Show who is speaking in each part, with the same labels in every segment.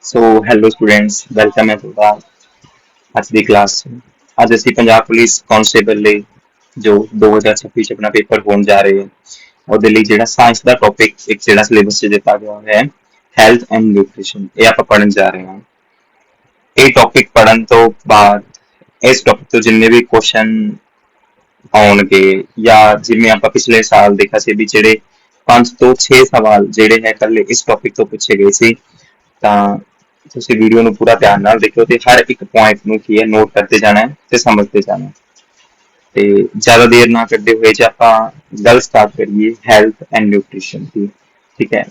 Speaker 1: So hello students welcome ਹੈ ਤੁਹਾਡਾ ਅੱਜ ਦੀ ਕਲਾਸ 'ਚ। ਅੱਜ ਅਸੀਂ ਪੰਜਾਬ ਪੁਲਿਸ ਕਾਂਸਟੇਬਲ ਲਈ ਜੋ 2026 ਚ ਆਪਣਾ ਪੇਪਰ ਹੋਣ ਜਾ ਰਹੇ ਹੈ ਉਹਦੇ ਲਈ ਜਿਹੜਾ ਸਾਇੰਸ ਦਾ ਟੌਪਿਕ ਇੱਕ ਜਿਹੜਾ ਸਿਲੇਬਸ 'ਚ ਦਿੱਤਾ ਗਿਆ ਹੈ ਹੈਲਥ ਐਂਡ ਨਿਊਟ੍ਰੀਸ਼ਨ, ਇਹ ਆਪਾਂ ਪੜ੍ਹਨ ਜਾ ਰਹੇ ਹਾਂ। ਇਹ ਟੌਪਿਕ ਪੜ੍ਹਨ ਤੋਂ ਬਾਅਦ ਇਸ ਟੌਪਿਕ ਤੋਂ ਜਿੰਨੇ ਵੀ ਕੁਐਸਚਨ ਆਉਣਗੇ ਜਾਂ ਜਿਵੇਂ ਆਪਾਂ ਪਿਛਲੇ ਸਾਲ ਦੇਖਿਆ ਸੀ ਵੀ ਜਿਹੜੇ 5 ਤੋਂ 6 ਸਵਾਲ ਜਿਹੜੇ ਹੈ ਇਕੱਲੇ ਇਸ ਟੌਪਿਕ ਤੋਂ ਪੁੱਛੇ ਗਏ ਸੀ, ਤਾਂ ਤੁਸੀਂ ਵੀਡੀਓ ਨੂੰ ਪੂਰਾ ਧਿਆਨ ਨਾਲ ਦੇਖਿਓ ਤੇ ਹਰ ਇੱਕ ਪੁਆਇੰਟ ਨੂੰ ਕੀ ਹੈ ਨੋਟ ਕਰਦੇ ਜਾਣਾ ਹੈ ਤੇ ਸਮਝਦੇ ਜਾਣਾ ਹੈ। ਤੇ ਜ਼ਿਆਦਾ ਦੇਰ ਨਾ ਕਰਦੇ ਹੋਏ ਜੇ ਆਪਾਂ ਗੱਲ ਸਟਾਰਟ ਕਰੀਏ ਹੈਲਥ ਐਂਡ ਨਿਊਟ੍ਰੀਸ਼ਨ ਦੀ, ਠੀਕ ਹੈ।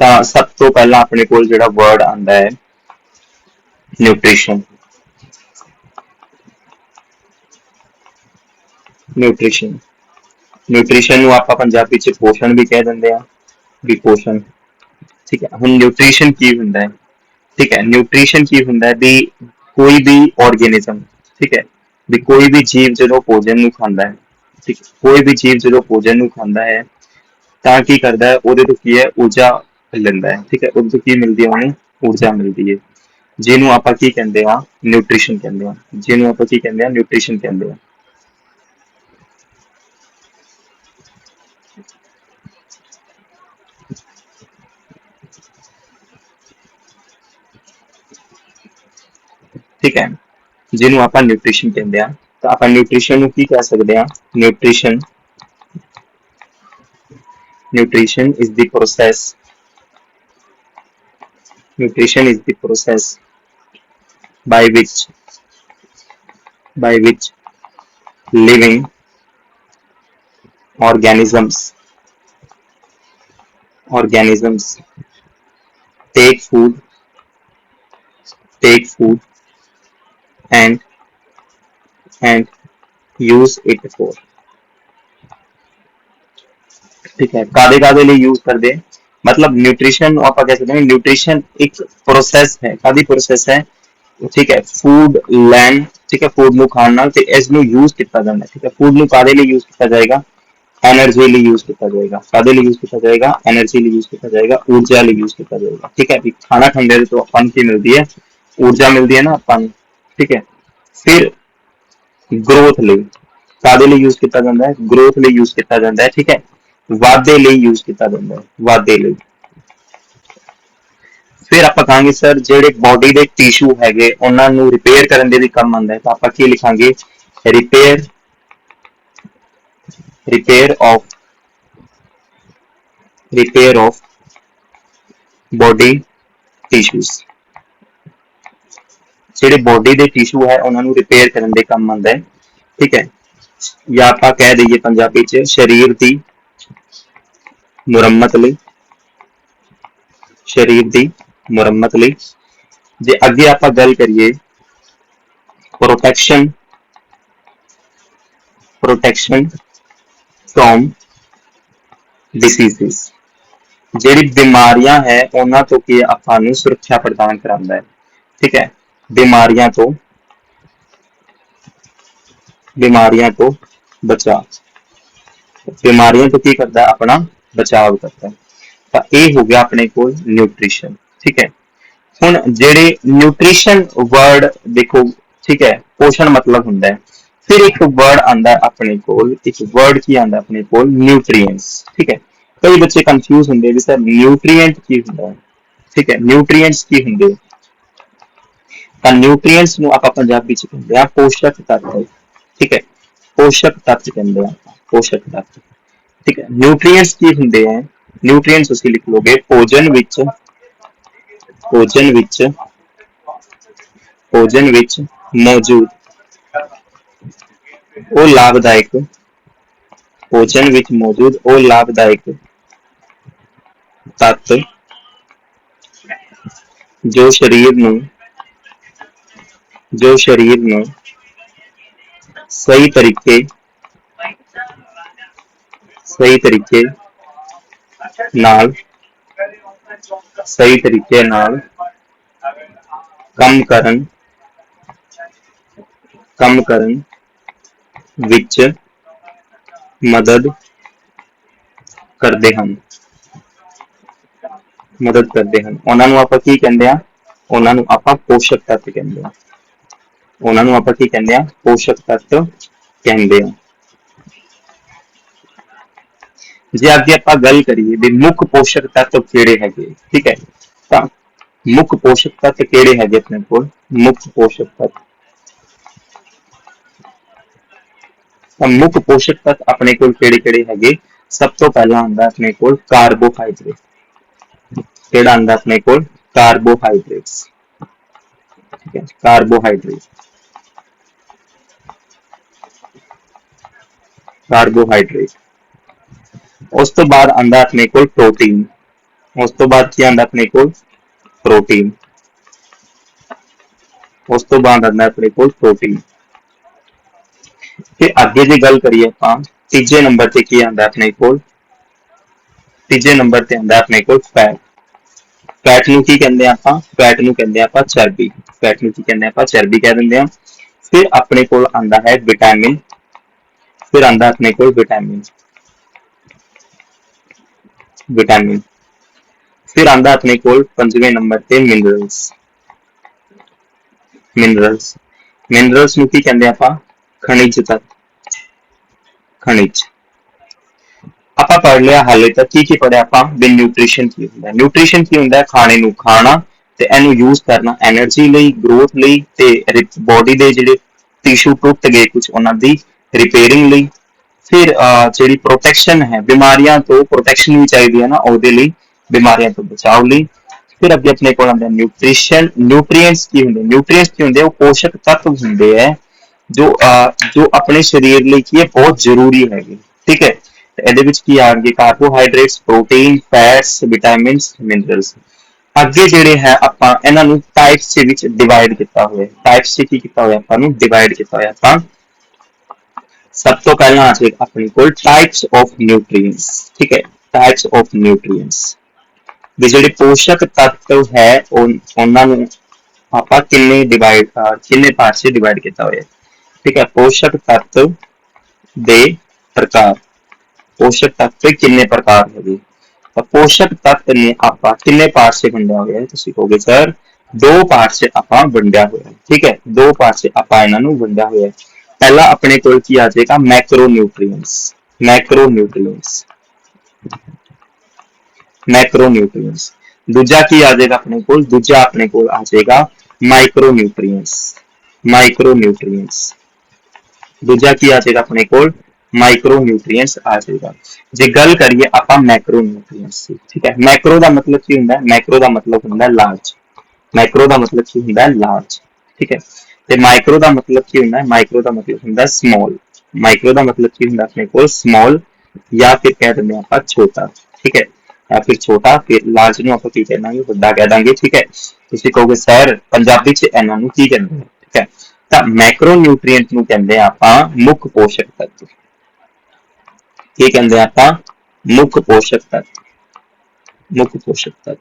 Speaker 1: ਤਾਂ ਸਭ ਤੋਂ ਪਹਿਲਾਂ ਆਪਣੇ ਕੋਲ ਜਿਹੜਾ ਵਰਡ ਆਉਂਦਾ ਹੈ ਨਿਊਟ੍ਰੀਸ਼ਨ। ਨਿਊਟ੍ਰੀਸ਼ਨ ਨਿਊਟ੍ਰੀਸ਼ਨ ਨੂੰ ਆਪਾਂ ਪੰਜਾਬੀ ਚ ਪੋਸ਼ਣ ਵੀ ਕਹਿ ਦਿੰਦੇ ਆ, ਵੀ ਪੋਸ਼ਣ, ਠੀਕ ਹੈ। ਹੁਣ ਨਿਊਟ੍ਰੀਸ਼ਨ ਕੀ ਹੁੰਦਾ ਹੈ, ਠੀਕ ਹੈ। ਨਿਊਟ੍ਰੀਸ਼ਨ ਕੀ ਹੁੰਦਾ ਹੈ ਵੀ ਕੋਈ ਵੀ ਆਰਗੇਨਿਜ਼ਮ, ਠੀਕ ਹੈ, ਵੀ ਕੋਈ ਵੀ ਜੀਵ ਜਦੋਂ ਭੋਜਨ ਨੂੰ ਖਾਂਦਾ ਹੈ, ਠੀਕ, ਕੋਈ ਵੀ ਜੀਵ ਜਦੋਂ ਭੋਜਨ ਨੂੰ ਖਾਂਦਾ ਹੈ ਤਾਂ ਕੀ ਕਰਦਾ ਹੈ, ਉਹਦੇ ਤੋਂ ਕੀ ਹੈ ਊਰਜਾ ਲੈਂਦਾ ਹੈ, ਠੀਕ ਹੈ। ਉਹਦੇ ਤੋਂ ਕੀ ਮਿਲਦੀ ਹੈ, ਉਹਨੂੰ ਊਰਜਾ ਮਿਲਦੀ ਹੈ, ਜਿਹਨੂੰ ਆਪਾਂ ਕੀ ਕਹਿੰਦੇ ਆ ਨਿਊਟ੍ਰੀਸ਼ਨ ਕਹਿੰਦੇ ਆ, ਜਿਹਨੂੰ ਆਪਾਂ ਕੀ ਕਹਿੰਦੇ ਆ ਨਿਊਟ੍ਰੀਸ਼ਨ ਕਹਿੰਦੇ ਆ। ਠੀਕ ਹੈ, ਜਿਹਨੂੰ ਆਪਾਂ ਨਿਊਟ੍ਰੀਸ਼ਨ ਕਹਿੰਦੇ ਆ। ਤਾਂ ਆਪਾਂ ਨਿਊਟ੍ਰੀਸ਼ਨ ਨੂੰ ਕੀ ਕਹਿ ਸਕਦੇ ਆ, nutrition nutrition is the process nutrition is the process by which living organisms take food and and use it for, ठीक है। कादे कादे लिए यूज कर दे, मतलब न्यूट्रिशन आप कह सकते हैं न्यूट्रिशन एक प्रोसेस है, कादी प्रोसेस है, ठीक है। फूड लैंड, ठीक है, फूड ਨੂੰ ਖਾਣ ਨਾਲ ਤੇ ਇਸ ਨੂੰ ਯੂਜ਼ ਕੀਤਾ ਜਾਂਦਾ ਹੈ, ਠੀਕ ਹੈ। ਫੂਡ ਨੂੰ ਕਾਦੇ ਲਈ ਯੂਜ਼ ਕੀਤਾ ਜਾਏਗਾ, एनर्जी ਲਈ यूज ਕੀਤਾ ਜਾਏਗਾ। ਕਾਦੇ ਲਈ यूज ਕੀਤਾ ਜਾਏਗਾ, एनर्जी ਲਈ यूज ਕੀਤਾ ਜਾਏਗਾ, ਊਰਜਾ ਲਈ यूज ਕੀਤਾ ਜਾਏਗਾ, ਠੀਕ ਹੈ। ਵੀ ਖਾਣਾ ਖਾਂਦੇ ਤੋਂ ਆਪਾਂ ਨੂੰ ਕੀ ਮਿਲਦੀ ਹੈ, ਊਰਜਾ ਮਿਲਦੀ ਹੈ ਨਾ ਆਪਾਂ ਨੂੰ, ਠੀਕ ਹੈ। ਫਿਰ ਗਰੋਥ ਲਈ ਕਾਦੇ ਲਈ यूज ਕੀਤਾ ਜਾਂਦਾ ਹੈ, ਗਰੋਥ ਲਈ यूज ਕੀਤਾ ਜਾਂਦਾ ਹੈ, ਠੀਕ ਹੈ। ਵਾਧੇ ਲਈ यूज ਕੀਤਾ ਜਾਂਦਾ ਹੈ, ਵਾਧੇ ਲਈ। ਫਿਰ ਆਪਾਂ ਕਹਾਂਗੇ ਸਰ ਜਿਹੜੇ ਬੋਡੀ ਦੇ ਟਿਸ਼ੂ ਹੈਗੇ ਉਹਨਾਂ ਨੂੰ ਰਿਪੇਅਰ ਕਰਨ ਦੇ ਵੀ ਕੰਮ ਆਉਂਦਾ ਹੈ, ਤਾਂ ਆਪਾਂ ਕੀ ਲਿਖਾਂਗੇ, repair repair of body tissues. ਜਿਹੜੇ ਬੋਡੀ ਦੇ ਟਿਸ਼ੂ ਹੈ ਉਹਨਾਂ ਨੂੰ ਰਿਪੇਅਰ ਕਰਨ ਦੇ ਕੰਮ ਆਉਂਦਾ ਹੈ, ਠੀਕ ਹੈ। ਜਾਂ ਆਪਾਂ ਕਹਿ ਦਈਏ ਪੰਜਾਬੀ ਚ ਸਰੀਰ ਦੀ ਮੁਰੰਮਤ ਲਈ, ਸਰੀਰ ਦੀ ਮੁਰੰਮਤ ਲਈ। ਜੇ ਅੱਗੇ ਆਪਾਂ ਗੱਲ ਕਰੀਏ ਪ੍ਰੋਟੈਕਸ਼ਨ ਫਰੋਮ ਡਿਸੀਜ਼ਜ਼, ਜਿਹੜੀ ਬਿਮਾਰੀਆਂ ਹੈ ਉਹਨਾਂ ਤੋਂ ਕੀ ਆਪਾਂ ਨੂੰ ਸੁਰੱਖਿਆ ਪ੍ਰਦਾਨ ਕਰਾਉਂਦਾ ਹੈ, ਠੀਕ ਹੈ। ਬਿਮਾਰੀਆਂ ਤੋਂ ਬਚਾਅ, ਬਿਮਾਰੀਆਂ ਤੋਂ ਕੀ ਕਰਦਾ, ਆਪਣਾ ਬਚਾਅ ਕਰਦਾ ਹੈ। ਤਾਂ ਇਹ ਹੋ ਗਿਆ ਆਪਣੇ ਕੋਲ ਨਿਊਟ੍ਰੀਸ਼ਨ, ਠੀਕ ਹੈ। ਹੁਣ ਜਿਹੜੇ ਨਿਊਟ੍ਰੀਸ਼ਨ ਵਰਡ ਦੇਖੋ, ਠੀਕ ਹੈ, ਪੋਸ਼ਣ ਮਤਲਬ ਹੁੰਦਾ ਹੈ। ਫਿਰ ਇੱਕ ਵਰਡ ਆਉਂਦਾ ਆਪਣੇ ਕੋਲ, ਇੱਕ ਵਰਡ ਕੀ ਆਉਂਦਾ ਆਪਣੇ ਕੋਲ, ਨਿਊਟਰੀਐਂਟਸ, ਠੀਕ ਹੈ। ਕਈ ਬੱਚੇ ਕਨਫਿਊਜ਼ ਹੁੰਦੇ ਵੀ ਸਰ ਨਿਊਟਰੀਐਂਟ ਕੀ ਹੁੰਦਾ ਹੈ, ਠੀਕ ਹੈ, ਨਿਊਟਰੀਐਂਟਸ ਕੀ ਹੁੰਦੇ। ਤਾਂ ਨਿਊਟਰੀਐਂਟਸ ਨੂੰ ਆਪਾਂ ਪੰਜਾਬੀ ਚ ਕਹਿੰਦੇ ਆ ਪੋਸ਼ਕ ਤੱਤ, ਠੀਕ ਹੈ। ਪੋਸ਼ਕ ਤੱਤ ਕਹਿੰਦੇ ਆ, ਪੋਸ਼ਕ ਤੱਤ, ਠੀਕ ਹੈ। ਨਿਊਟਰੀਐਂਟਸ ਕੀ ਹੁੰਦੇ ਆ, ਨਿਊਟਰੀਐਂਟਸ ਤੁਸੀਂ ਲਿਖ ਲਓਗੇ ਭੋਜਨ ਵਿੱਚ ਮੌਜੂਦ ਉਹ ਲਾਭਦਾਇਕ, ਭੋਜਨ ਵਿੱਚ ਮੌਜੂਦ ਉਹ ਲਾਭਦਾਇਕ ਤੱਤ ਜੋ ਸਰੀਰ ਨੂੰ ਸਹੀ ਤਰੀਕੇ ਨਾਲ ਕੰਮ ਕਰਨ ਵਿੱਚ ਮਦਦ ਕਰਦੇ ਹਨ, ਮਦਦ ਕਰਦੇ ਹਨ। ਉਹਨਾਂ ਨੂੰ ਆਪਾਂ ਕੀ ਕਹਿੰਦੇ ਆ? ਉਹਨਾਂ ਨੂੰ ਆਪਾਂ ਪੋਸ਼ਕ ਤੱਤ ਕਹਿੰਦੇ ਆ। ਉਹਨਾਂ ਨੂੰ ਆਪਾਂ ਕੀ ਕਹਿੰਦੇ ਆ? ਪੋਸ਼ਕ ਤੱਤ ਕਹਿੰਦੇ ਆ। ਜੇ ਅੱਗੇ ਆਪਾਂ ਗੱਲ ਕਰੀਏ ਵੀ ਮੁੱਖ ਪੋਸ਼ਕ ਤੱਤ ਕਿਹੜੇ ਹੈਗੇ, ਠੀਕ ਹੈ, ਤਾਂ ਮੁੱਖ ਪੋਸ਼ਕ ਤੱਤ ਕਿਹੜੇ ਹੈਗੇ ਆਪਣੇ ਕੋਲ? ਮੁੱਖ ਪੋਸ਼ਕ ਤੱਤ, ਤਾਂ ਮੁੱਖ ਪੋਸ਼ਕ ਤੱਤ ਆਪਣੇ ਕੋਲ ਕਿਹੜੇ ਕਿਹੜੇ ਹੈਗੇ? ਸਭ ਤੋਂ ਪਹਿਲਾਂ ਆਉਂਦਾ ਆਪਣੇ ਕੋਲ ਕਾਰਬੋਹਾਈਡਰੇਟ। ਕਿਹੜਾ ਆਉਂਦਾ ਆਪਣੇ ਕੋਲ? ਕਾਰਬੋਹਾਈਡਰੇਟਸ, ਠੀਕ ਹੈ, ਕਾਰਬੋਹਾਈਡਰੇਟ, ਕਾਰਬੋਹਾਈਡਰੇਟ। ਉਸ ਤੋਂ ਬਾਅਦ ਆਉਂਦਾ ਆਪਣੇ ਕੋਲ ਪ੍ਰੋਟੀਨ। ਉਸ ਤੋਂ ਬਾਅਦ ਕੀ ਆਉਂਦਾ ਆਪਣੇ ਕੋਲ? ਪ੍ਰੋਟੀਨ। ਉਸ ਤੋਂ ਬਾਅਦ ਆਉਂਦਾ ਆਪਣੇ ਕੋਲ ਪ੍ਰੋਟੀਨ। ਤੇ ਅੱਗੇ ਦੀ ਗੱਲ ਕਰੀਏ ਆਪਾਂ, ਤੀਜੇ ਨੰਬਰ ਤੇ ਕੀ ਆਉਂਦਾ ਆਪਣੇ ਕੋਲ? ਤੀਜੇ ਨੰਬਰ ਤੇ ਆਉਂਦਾ ਆਪਣੇ ਕੋਲ ਫੈਟ। ਫੈਟ ਨੂੰ ਕੀ ਕਹਿੰਦੇ ਆ ਆਪਾਂ? ਫੈਟ ਨੂੰ ਕਹਿੰਦੇ ਆ ਆਪਾਂ ਚਰਬੀ। ਫੈਟ ਨੂੰ ਕੀ ਕਹਿੰਦੇ ਆ ਆਪਾਂ? ਚਰਬੀ ਕਹਿ ਦਿੰਦੇ ਆ। ਫਿਰ ਆਪਣੇ ਕੋਲ ਆਉਂਦਾ ਹੈ ਵਿਟਾਮਿਨ। ਫਿਰ ਆਉਂਦਾ ਆਪਣੇ ਕੋਲ ਵਿਟਾਮਿਨ, ਵਿਟਾਮਿਨ। ਫਿਰ ਆਉਂਦਾ ਆਪਣੇ ਕੋਲ ਪੰਜਵੇਂ ਨੰਬਰ ਤੇ ਮਿਨਰਲਸ। ਮਿਨਰਲਸ, ਮਿਨਰਲਸ ਨੂੰ ਕੀ ਕਹਿੰਦੇ ਆਪਾਂ? ਖਣਿਜ ਤੱਤ, ਖਣਿਜ। ਆਪਾਂ ਪੜ੍ਹ ਲਿਆ ਹਾਲੇ ਤੱਕ ਕੀ ਕੀ ਪੜ੍ਹਿਆ ਆਪਾਂ? ਵੀ ਨਿਊਟ੍ਰੀਸ਼ਨ ਕੀ ਹੁੰਦਾ? ਨਿਊਟ੍ਰੀਸ਼ਨ ਕੀ ਹੁੰਦਾ? ਖਾਣੇ ਨੂੰ ਖਾਣਾ ਤੇ ਇਹਨੂੰ ਯੂਜ਼ ਕਰਨਾ ਐਨਰਜੀ ਲਈ, ਗਰੋਥ ਲਈ, ਤੇ ਬੋਡੀ ਦੇ ਜਿਹੜੇ ਟਿਸ਼ੂ ਟੁੱਟ ਗਏ ਕੁਝ ਉਹਨਾਂ ਦੀ ਰਿਪੇਅਰਿੰਗ ਲਈ। ਫਿਰ ਜਿਹੜੀ ਪ੍ਰੋਟੈਕਸ਼ਨ ਹੈ, ਬਿਮਾਰੀਆਂ ਤੋਂ ਪ੍ਰੋਟੈਕਸ਼ਨ ਵੀ ਚਾਹੀਦੀ ਹੈ ਨਾ, ਉਹਦੇ ਲਈ, ਬਿਮਾਰੀਆਂ ਤੋਂ ਬਚਾਅ ਲਈ। ਫਿਰ ਅੱਗੇ ਆਪਣੇ ਕੋਲ ਆਉਂਦਾ ਨਿਊਟ੍ਰੀਸ਼ਨ। ਨਿਊਟ੍ਰੀਐਂਟਸ ਕੀ ਹੁੰਦੇ? ਨਿਊਟ੍ਰੀਐਂਟਸ ਕੀ ਹੁੰਦੇ? ਉਹ ਪੋਸ਼ਕ ਤੱਤ ਹੁੰਦੇ ਹੈ ਜੋ ਆਪਣੇ ਸਰੀਰ ਲਈ ਕੀ ਹੈ? ਬਹੁਤ ਜ਼ਰੂਰੀ ਹੈਗੇ, ਠੀਕ ਹੈ। ਤੇ ਇਹਦੇ ਵਿੱਚ ਕੀ ਆਣਗੇ? Carbohydrates, protein, fats, vitamins, minerals. ਅੱਗੇ ਜਿਹੜੇ ਹੈ ਆਪਾਂ ਇਹਨਾਂ ਨੂੰ ਟਾਈਪਸ ਦੇ ਵਿੱਚ ਡਿਵਾਈਡ ਕੀਤਾ ਹੋਇਆ। ਟਾਈਪਸ 'ਚ ਕੀ ਕੀਤਾ ਹੋਇਆ? ਆਪਾਂ ਨੂੰ ਡਿਵਾਈਡ ਕੀਤਾ ਹੋਇਆ। ਆਪਾਂ ਸਭ ਤੋਂ ਪਹਿਲਾਂ ਆ ਜਾਏਗਾ ਆਪਣੇ ਕੋਲ ਟਾਈਪਸ ਆਫ ਨਿਊਟ੍ਰੀਐਂਟਸ, ਠੀਕ ਹੈ, ਟਾਈਪਸ ਆਫ ਨਿਊਟ੍ਰੀਐਂਟਸ। ਵੀ ਜਿਹੜੇ ਪੋਸ਼ਕ ਤੱਤ ਹੈ ਉਹਨਾਂ ਨੂੰ ਆਪਾਂ ਕਿੰਨੇ ਪਾਰਟ 'ਚ ਡਿਵਾਈਡ ਕੀਤਾ ਹੋਇਆ, ਠੀਕ ਹੈ। ਪੋਸ਼ਕ ਤੱਤ ਦੇ ਪ੍ਰਕਾਰ। ਪੋਸ਼ਕ ਤੱਤ ਕਿੰਨੇ ਪ੍ਰਕਾਰ ਹੈਗੇ? ਤਾਂ ਪੋਸ਼ਕ ਤੱਤ ਨੇ ਆਪਾਂ ਕਿੰਨੇ ਪਾਰਟ 'ਚ ਵੰਡਿਆ ਹੋਇਆ ਹੈ? ਤੁਸੀਂ ਕਹੋਗੇ ਸਰ ਦੋ ਪਾਰਟ 'ਚ ਆਪਾਂ ਵੰਡਿਆ ਹੋਇਆ, ਠੀਕ ਹੈ, ਦੋ ਪਾਰਟ 'ਚ ਆਪਾਂ ਇਹਨਾਂ ਨੂੰ ਵੰਡਿਆ ਹੋਇਆ। ਪਹਿਲਾ ਆਪਣੇ ਕੋਲ ਕੀ ਆ ਜਾਏਗਾ? Macro nutrients, Macro nutrients, Macro nutrients. ਦੂਜਾ ਕੀ ਆ ਜਾਏਗਾ ਆਪਣੇ ਕੋਲ? ਦੂਜਾ ਆਪਣੇ ਕੋਲ ਆ ਜਾਏਗਾ ਮਾਈਕਰੋ ਨਿਊਟ੍ਰੀਐਂਟਸ, ਮਾਈਕਰੋ ਨਿਊਟ੍ਰੀਐਂਟਸ। ਦੂਜਾ ਕੀ ਆ ਜਾਏਗਾ ਆਪਣੇ ਕੋਲ? ਮਾਈਕਰੋ ਨਿਊਟ੍ਰੀਐਂਟਸ ਆ ਜਾਏਗਾ। ਜੇ ਗੱਲ ਕਰੀਏ ਆਪਾਂ ਮੈਕਰੋ ਨਿਊਟ੍ਰੀਐਂਟਸ ਦੀ, ਠੀਕ ਹੈ, ਮੈਕਰੋ ਦਾ ਮਤਲਬ ਕੀ ਹੁੰਦਾ? ਮੈਕਰੋ ਦਾ ਮਤਲਬ ਹੁੰਦਾ ਲਾਰਜ। ਮੈਕਰੋ ਦਾ ਮਤਲਬ ਕੀ ਹੁੰਦਾ? ਲਾਰਜ, ਠੀਕ ਹੈ। ਤੇ ਮਾਈਕਰੋ ਦਾ ਮਤਲਬ ਕੀ ਹੁੰਦਾ? ਮਾਈਕਰੋ ਦਾ ਮਤਲਬ ਹੁੰਦਾ ਸਮਾਲ। ਮਾਈਕਰੋ ਦਾ ਮਤਲਬ ਕੀ ਹੁੰਦਾ ਆਪਣੇ ਕੋਲ? ਸਮਾਲ, ਜਾਂ ਫਿਰ ਕਹਿ ਦਿੰਦੇ ਆਪਾਂ ਛੋਟਾ, ਠੀਕ ਹੈ, ਜਾਂ ਫਿਰ ਛੋਟਾ। ਫਿਰ ਲਾਰਜ ਨੂੰ ਆਪਾਂ ਕੀ ਕਹਿ ਦਾਂਗੇ? ਵੱਡਾ ਕਹਿ ਦਾਂਗੇ, ਠੀਕ ਹੈ। ਤੁਸੀਂ ਕਹੋਗੇ ਸਰ ਪੰਜਾਬੀ 'ਚ ਇਹਨਾਂ ਨੂੰ ਕੀ ਕਹਿੰਦੇ? ਠੀਕ ਹੈ, ਤਾਂ ਮੈਕਰੋ ਨਿਊਟ੍ਰੀਐਂਟ ਨੂੰ ਕਹਿੰਦੇ ਆ ਆਪਾਂ ਮੁੱਖ ਪੋਸ਼ਕ ਤੱਤ। ਕੀ ਕਹਿੰਦੇ ਆ ਆਪਾਂ? ਮੁੱਖ ਪੋਸ਼ਕ ਤੱਤ, ਮੁੱਖ ਪੋਸ਼ਕ ਤੱਤ।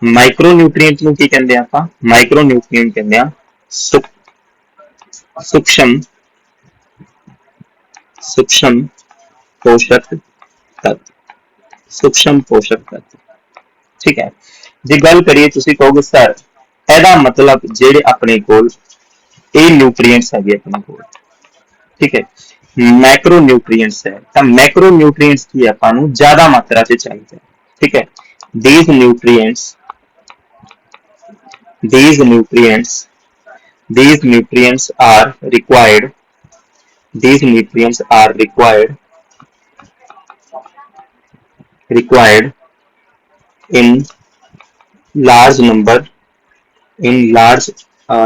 Speaker 1: ਮਾਈਕਰੋ ਨਿਊਟ੍ਰੀਐਂਟ ਨੂੰ ਕੀ ਕਹਿੰਦੇ ਆ ਆਪਾਂ? ਮਾਈਕਰੋ ਨਿਊਟ੍ਰੀਐਂਟ ਕਹਿੰਦੇ ਆ ਸੂਖਮ, ਸੂਖਮ ਪੋਸ਼ਕ ਤੱਤ, ਸੂਖਮ ਪੋਸ਼ਕ ਤੱਤ, ਠੀਕ ਹੈ। ਜੇ ਗੱਲ ਕਰੀਏ, ਤੁਸੀਂ ਕਹੋਗੇ ਸਰ ਇਹਦਾ ਮਤਲਬ ਜਿਹੜੇ ਆਪਣੇ ਕੋਲ ਇਹ ਨਿਊਟ੍ਰੀਐਂਟਸ ਹੈਗੇ ਆਪਣੇ ਕੋਲ, ਠੀਕ ਹੈ, ਮੈਕਰੋ ਨਿਊਟ੍ਰੀਐਂਟਸ ਹੈ, ਤਾਂ ਮੈਕਰੋ ਨਿਊਟ੍ਰੀਐਂਟਸ ਕੀ ਆਪਾਂ ਨੂੰ ਜ਼ਿਆਦਾ ਮਾਤਰਾ 'ਚ ਚਾਹੀਦਾ, ਠੀਕ ਹੈ। these nutrients these nutrients these nutrients are required these nutrients are required in large number in large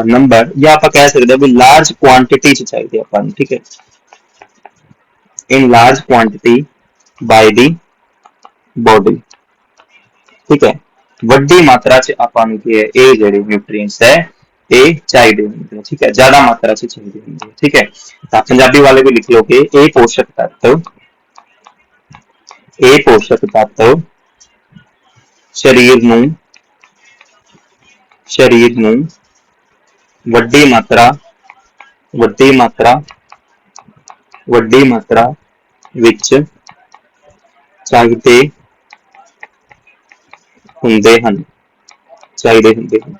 Speaker 1: number, ਜਾਂ ਆਪਾਂ ਕਹਿ ਸਕਦੇ ਹਾਂ ਵੀ large quantity 'ਚ ਚਾਹੀਦੇ ਆਪਾਂ ਨੂੰ, ਠੀਕ ਹੈ, in large quantity by the body, ਠੀਕ ਹੈ। ਵੱਡੀ ਮਾਤਰਾ 'ਚ ਆਪਾਂ ਨੂੰ ਕੀ ਹੈ? ਇਹ ਜਿਹੜੇ ਨਿਊਟ੍ਰੀਐਂਟਸ ਹੈ ਇਹ ਚਾਹੀਦੇ ਹੁੰਦੇ ਨੇ, ਠੀਕ ਹੈ, ਜ਼ਿਆਦਾ ਮਾਤਰਾ 'ਚ ਚਾਹੀਦੇ ਹੁੰਦੇ, ਠੀਕ ਹੈ। ਤਾਂ ਪੰਜਾਬੀ ਵਾਲੇ ਵੀ ਲਿਖ ਲਓ ਕਿ ਇਹ ਪੋਸ਼ਕ ਤੱਤ, ਇਹ ਪੋਸ਼ਕ ਤੱਤ ਸਰੀਰ ਨੂੰ ਵੱਡੀ ਮਾਤਰਾ ਵਿੱਚ ਚਾਹੀਦੇ ਹੁੰਦੇ ਹਨ, ਚਾਹੀਦੇ ਹੁੰਦੇ ਹਨ।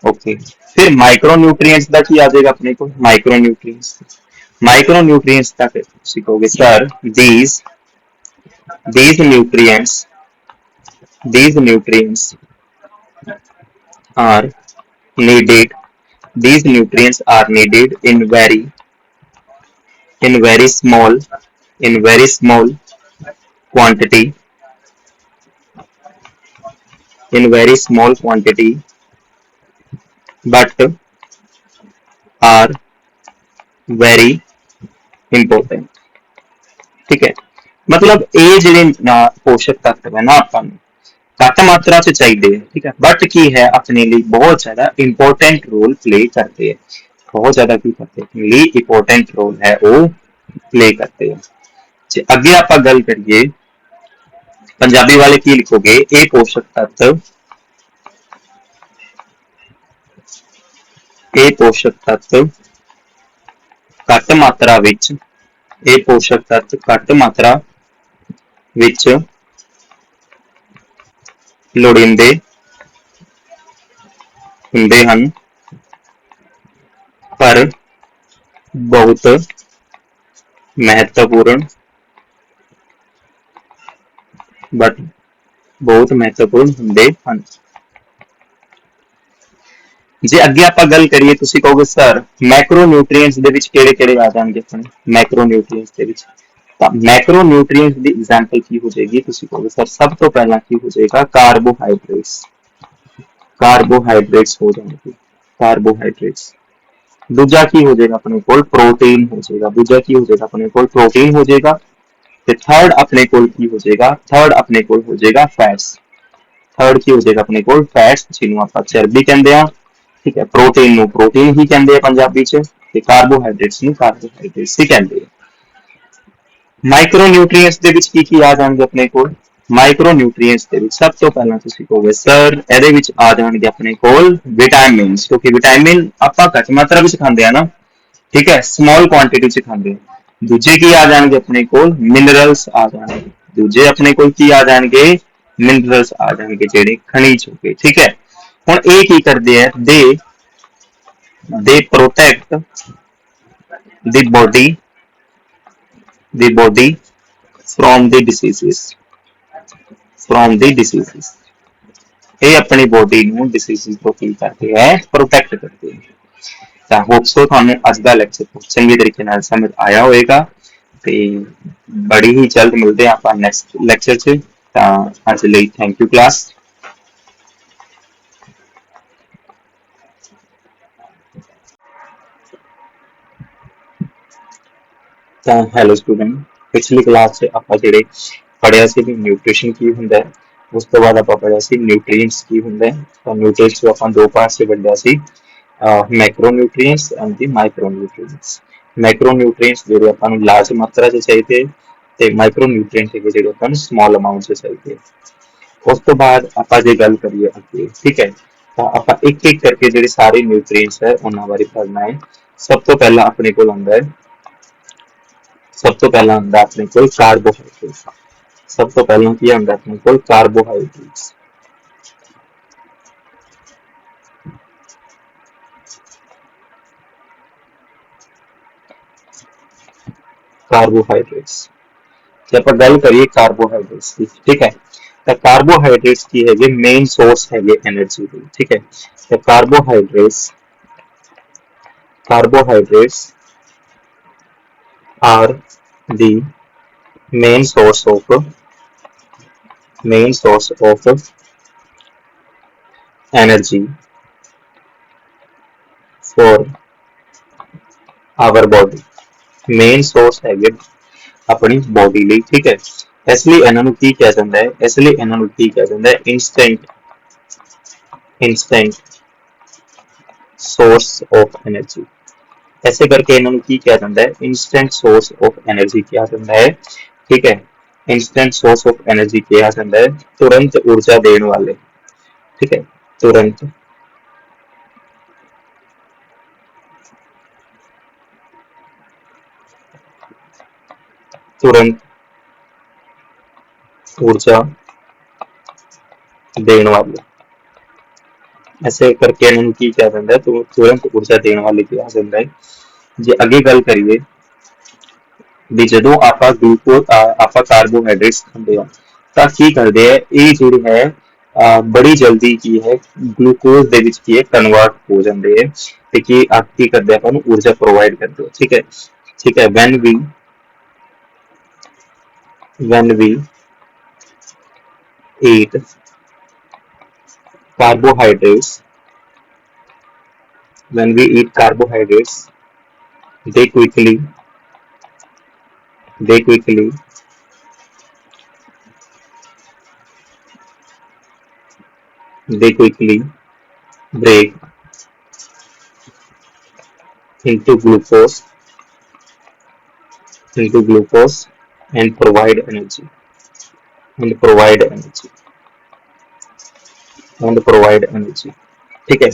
Speaker 1: ਓਕੇ, ਫਿਰ ਮਾਈਕਰੋ ਨਿਊਟ੍ਰੀਐਂਟਸ ਦਾ ਕੀ ਆ ਜਾਏਗਾ ਆਪਣੇ ਕੋਲ? ਮਾਈਕਰੋ ਨਿਊਟ੍ਰੀਐਂਟਸ, ਮਾਈਕਰੋ ਨਿਊਟ੍ਰੀਐਂਟਸ ਦਾ ਫਿਰ ਤੁਸੀਂ ਕਹੋਗੇ sir these nutrients are needed, these nutrients are needed in very small in very small quantity, in very small quantity, but are very important। ठीक है, मतलब ਇਹ ਜਿਹੜੇ ਪੋਸ਼ਕ ਤੱਤਵ ਹੈ ਨਾ ਆਪਾਂ ਨੂੰ ਘੱਟ ਮਾਤਰਾ ਚ ਚਾਹੀਦੇ ਹੈ, ਠੀਕ ਹੈ, ਬਟ ਕੀ ਹੈ ਆਪਣੇ ਲਈ ਬਹੁਤ ਜ਼ਿਆਦਾ ਇੰਪੋਰਟੈਂਟ ਰੋਲ ਪਲੇ ਕਰਦੇ ਹੈ, ਬਹੁਤ ਜ਼ਿਆਦਾ ਕੀ ਕਰਦੇ ਆਪਣੇ ਲਈ ਇੰਪੋਰਟੈਂਟ ਰੋਲ ਹੈ ਉਹ ਪਲੇ ਕਰਦੇ ਹੈ। ਜੇ ਅੱਗੇ ਆਪਾਂ ਗੱਲ ਕਰੀਏ ਪੰਜਾਬੀ ਵਾਲੇ ਕੀ ਲਿਖੋਗੇ? ਇਹ ਪੋਸ਼ਕ ਤੱਤਵ, ਇਹ ਪੋਸ਼ਕ ਤੱਤਵ ਘੱਟ ਮਾਤਰਾ ਵਿੱਚ, ਇਹ ਪੋਸ਼ਕ ਤੱਤ ਘੱਟ ਮਾਤਰਾ ਵਿੱਚ ਲੋੜੀਂਦੇ ਹੁੰਦੇ ਹਨ, ਪਰ ਬਹੁਤ ਮਹੱਤਵਪੂਰਨ ਹੁੰਦੇ ਹਨ। ਜੇ ਅੱਗੇ ਆਪਾਂ ਗੱਲ ਕਰੀਏ ਤੁਸੀਂ ਕਹੋਗੇ ਸਰ ਮੈਕਰੋ ਨਿਊਟ੍ਰੀਐਂਟਸ ਦੇ ਵਿੱਚ ਕਿਹੜੇ ਕਿਹੜੇ ਆ ਜਾਣਗੇ ਆਪਣੇ? ਮੈਕਰੋ ਨਿਊਟ੍ਰੀਐਂਟਸ ਦੇ ਵਿੱਚ ਤਾਂ ਮੈਕਰੋ ਨਿਊਟ੍ਰੀਐਂਟਸ ਦੀ ਐਗਜ਼ਾਮਪਲ ਕੀ ਹੋ ਜਾਏਗੀ? ਤੁਸੀਂ ਕਹੋਗੇ ਸਰ ਸਭ ਤੋਂ ਪਹਿਲਾਂ ਕੀ ਹੋ ਜਾਏਗਾ? ਕਾਰਬੋਹਾਈਡਰੇਟਸ, ਕਾਰਬੋਹਾਈਡਰੇਟਸ ਹੋ ਜਾਣਗੇ, ਕਾਰਬੋਹਾਈਡਰੇਟਸ। ਦੂਜਾ ਕੀ ਹੋ ਜਾਏਗਾ ਆਪਣੇ ਕੋਲ? ਪ੍ਰੋਟੀਨ ਹੋ ਜਾਏਗਾ, ਦੂਜਾ ਕੀ ਹੋ ਜਾਏਗਾ ਆਪਣੇ ਕੋਲ? ਪ੍ਰੋਟੀਨ ਹੋ ਜਾਏਗਾ। ਤੇ ਥਰਡ ਆਪਣੇ ਕੋਲ ਕੀ ਹੋ ਜਾਏਗਾ? ਥਰਡ ਆਪਣੇ ਕੋਲ ਹੋ ਜਾਏਗਾ ਫੈਟਸ, ਥਰਡ ਕੀ ਹੋ ਜਾਏਗਾ ਆਪਣੇ ਕੋਲ? ਫੈਟਸ, ਜਿਹਨੂੰ ਆਪਾਂ ਚਰਬੀ ਕਹਿੰਦੇ ਆ, ਠੀਕ ਹੈ। ਪ੍ਰੋਟੀਨ ਨੂੰ ਪ੍ਰੋਟੀਨ ਹੀ ਕਹਿੰਦੇ ਆ ਪੰਜਾਬੀ ਚ, ਤੇ ਕਾਰਬੋਹਾਈਡਰੇਟਸ ਨੂੰ ਕਾਰਬੋਹਾਈਡਰੇਟਸ ਹੀ ਕਹਿੰਦੇ ਆ। ਮਾਈਕਰੋ ਨਿਊਟ੍ਰੀਐਂਟਸ ਦੇ ਵਿੱਚ ਕੀ ਕੀ ਆ ਜਾਣਗੇ ਆਪਣੇ ਕੋਲ? ਮਾਈਕਰੋ ਨਿਊਟ੍ਰੀਐਂਟਸ ਦੇ ਵਿੱਚ ਸਭ ਤੋਂ ਪਹਿਲਾਂ ਤੁਸੀਂ ਕਹੋਗੇ ਸਰ ਇਹਦੇ ਵਿੱਚ ਆ ਜਾਣਗੇ ਆਪਣੇ ਕੋਲ ਵਿਟਾਮਿਨਸ, ਕਿਉਂਕਿ ਵਿਟਾਮਿਨ ਆਪਾਂ ਘੱਟ ਮਾਤਰਾ ਵਿੱਚ ਖਾਂਦੇ ਆ ਨਾ, ਠੀਕ ਹੈ, ਸਮਾਲ ਕੁਆਂਟੀਟੀ ਚ ਖਾਂਦੇ ਆ। ਦੂਜੇ ਕੀ ਆ ਜਾਣਗੇ ਆਪਣੇ ਕੋਲ? ਮਿਨਰਲਸ ਆ ਜਾਣਗੇ, ਦੂਜੇ ਆਪਣੇ ਕੋਲ ਕੀ ਆ ਜਾਣਗੇ? ਮਿਨਰਲਸ ਆ ਜਾਣਗੇ, ਜਿਹੜੇ ਖਣਿਜ ਹੋ ਗਏ, ਠੀਕ ਹੈ। ਹੁਣ ਇਹ ਕੀ ਕਰਦੇ ਆ? ਦੇ protect the body from the diseases, from the diseases। ਇਹ ਆਪਣੀ ਬੋਡੀ ਨੂੰ ਡਿਸੀਜ਼ਸ ਤੋਂ ਕੀ ਕਰਦੇ ਹੈ? ਪ੍ਰੋਟੈਕਟ ਕਰਦੇ ਹੈ। ਤਾਂ ਹੋਪ ਸੋ ਤੁਹਾਨੂੰ ਅੱਜ ਦਾ ਲੈਕਚਰ ਚੰਗੇ ਤਰੀਕੇ ਨਾਲ ਸਮਝ ਆਇਆ ਹੋਵੇਗਾ, ਤੇ ਬੜੀ ਹੀ ਜਲਦ ਮਿਲਦੇ ਹਾਂ ਆਪਾਂ ਨੈਕਸਟ ਲੈਕਚਰ 'ਚ। ਤਾਂ ਅੱਜ ਲਈ ਥੈਂਕ ਯੂ ਕਲਾਸ। ਤਾਂ ਹੈਲੋ ਸਟੂਡੈਂਟ, ਪਿਛਲੀ ਕਲਾਸ 'ਚ ਆਪਾਂ ਜਿਹੜੇ ਪੜ੍ਹਿਆ ਸੀ ਵੀ ਨਿਊਟ੍ਰੀਸ਼ਨ ਕੀ ਹੁੰਦਾ ਹੈ, ਉਸ ਤੋਂ ਬਾਅਦ ਆਪਾਂ ਪੜ੍ਹਿਆ ਸੀ ਨਿਊਟ੍ਰੀਐਂਟਸ ਕੀ ਹੁੰਦਾ ਹੈ। ਤਾਂ ਨਿਊਟ੍ਰੀਐਂਟਸ ਨੂੰ ਆਪਾਂ ਦੋ ਪਾਰਟਸ 'ਚ ਵੰਡਿਆ ਸੀ, Macro nutrients and the micro nutrients. Macro nutrients ਜਿਹੜੇ ਆਪਾਂ ਨੂੰ ਲਾਰਜ ਮਾਤਰਾ 'ਚ ਚਾਹੀਦੇ, ਤੇ ਮਾਈਕਰੋ ਨਿਊਟ੍ਰੀਐਂਟਸ ਜਿਹੜੇ ਆਪਾਂ ਨੂੰ ਸਮਾਲ ਅਮਾਊਂਟ 'ਚ ਚਾਹੀਦੇ। ਉਸ ਤੋਂ ਬਾਅਦ ਆਪਾਂ ਜੇ ਗੱਲ ਕਰੀਏ ਅੱਗੇ, ਠੀਕ ਹੈ, ਤਾਂ ਆਪਾਂ ਇੱਕ ਇੱਕ ਕਰਕੇ ਜਿਹੜੇ ਸਾਰੇ ਨਿਊਟ੍ਰੀਐਂਟਸ ਹੈ ਉਹਨਾਂ ਬਾਰੇ ਪੜ੍ਹਨਾ ਹੈ। ਸਭ ਤੋਂ ਪਹਿਲਾਂ ਆਪਣੇ ਕੋਲ ਆਉਂਦਾ ਹੈ, ਸਭ ਤੋਂ ਪਹਿਲਾਂ ਆਉਂਦਾ ਆਪਣੇ ਕੋਲ ਕਾਰਬੋਹਾਈਡਰੇਟਸ। ਸਭ ਤੋਂ ਪਹਿਲਾਂ ਕੀ ਆਉਂਦਾ ਆਪਣੇ ਕੋਲ? ਕਾਰਬੋਹਾਈਡਰੇਟਸ। ਕਾਰਬੋਹਾਈਡਰੇਟਸ, ਜੇ ਆਪਾਂ ਗੱਲ ਕਰੀਏ ਕਾਰਬੋਹਾਈਡਰੇਟਸ ਦੀ, ਠੀਕ ਹੈ, ਤਾਂ ਕਾਰਬੋਹਾਈਡਰੇਟਸ ਕੀ ਹੈਗੇ? ਮੇਨ ਸੋਰਸ ਹੈਗੇ એનર્ਜੀ ਦੇ, ਠੀਕ ਹੈ। ਤੇ carbohydrates are the main source of energy for our body। Main source ਹੈਗੇ ਆਪਣੀ ਬੋਡੀ ਲਈ, ਠੀਕ ਹੈ। ਇਸ ਲਈ ਇਹਨਾਂ ਨੂੰ ਕੀ ਕਿਹਾ ਜਾਂਦਾ ਹੈ? ਇਸ ਲਈ ਇਹਨਾਂ ਨੂੰ ਕੀ ਕਿਹਾ ਜਾਂਦਾ ਹੈ? instant source of energy। ऐसे करके ਇਹਨਾਂ ਨੂੰ ਕੀ ਕਿਹਾ ਜਾਂਦਾ ਹੈ? instant source of energy ਕਿਹਾ ਜਾਂਦਾ ਹੈ, ਠੀਕ ਹੈ। instant source of energy ਕਿਹਾ ਜਾਂਦਾ ਹੈ, ਤੁਰੰਤ ਊਰਜਾ ਦੇਣ ਵਾਲੇ, ਠੀਕ ਹੈ, ਤੁਰੰਤ ਊਰਜਾ देण वाले, ऐसे करके इन्होंने की क्या जाता है तो तुरंत ऊर्जा देने वाले किया जाता है। जे अगे गल करिए भी ਜਦੋਂ ਆਪਾਂ ਗਲੂਕੋਜ਼ ਆਪਾਂ ਕਾਰਬੋਹਾਈਡਰੇਟਸ ਖਾਂਦੇ ਹਾਂ ਤਾਂ ਕੀ ਕਰਦੇ ਆ ਇਹ ਜਿਹੜੇ ਹੈ ਬੜੀ ਜਲਦੀ ਕੀ ਹੈ ਗਲੂਕੋਜ਼ ਦੇ ਵਿੱਚ ਕੀ ਹੈ ਕਨਵਰਟ ਹੋ ਜਾਂਦੇ ਹੈ ਤੇ ਕੀ ਕਰਦੇ ਆਪਾਂ ਨੂੰ ਊਰਜਾ ਪ੍ਰੋਵਾਈਡ ਕਰਦੇ ਆ ਠੀਕ ਹੈ when we eat carbohydrates when we eat carbohydrates they quickly they quickly they quickly break into glucose and provide energy ठीक है।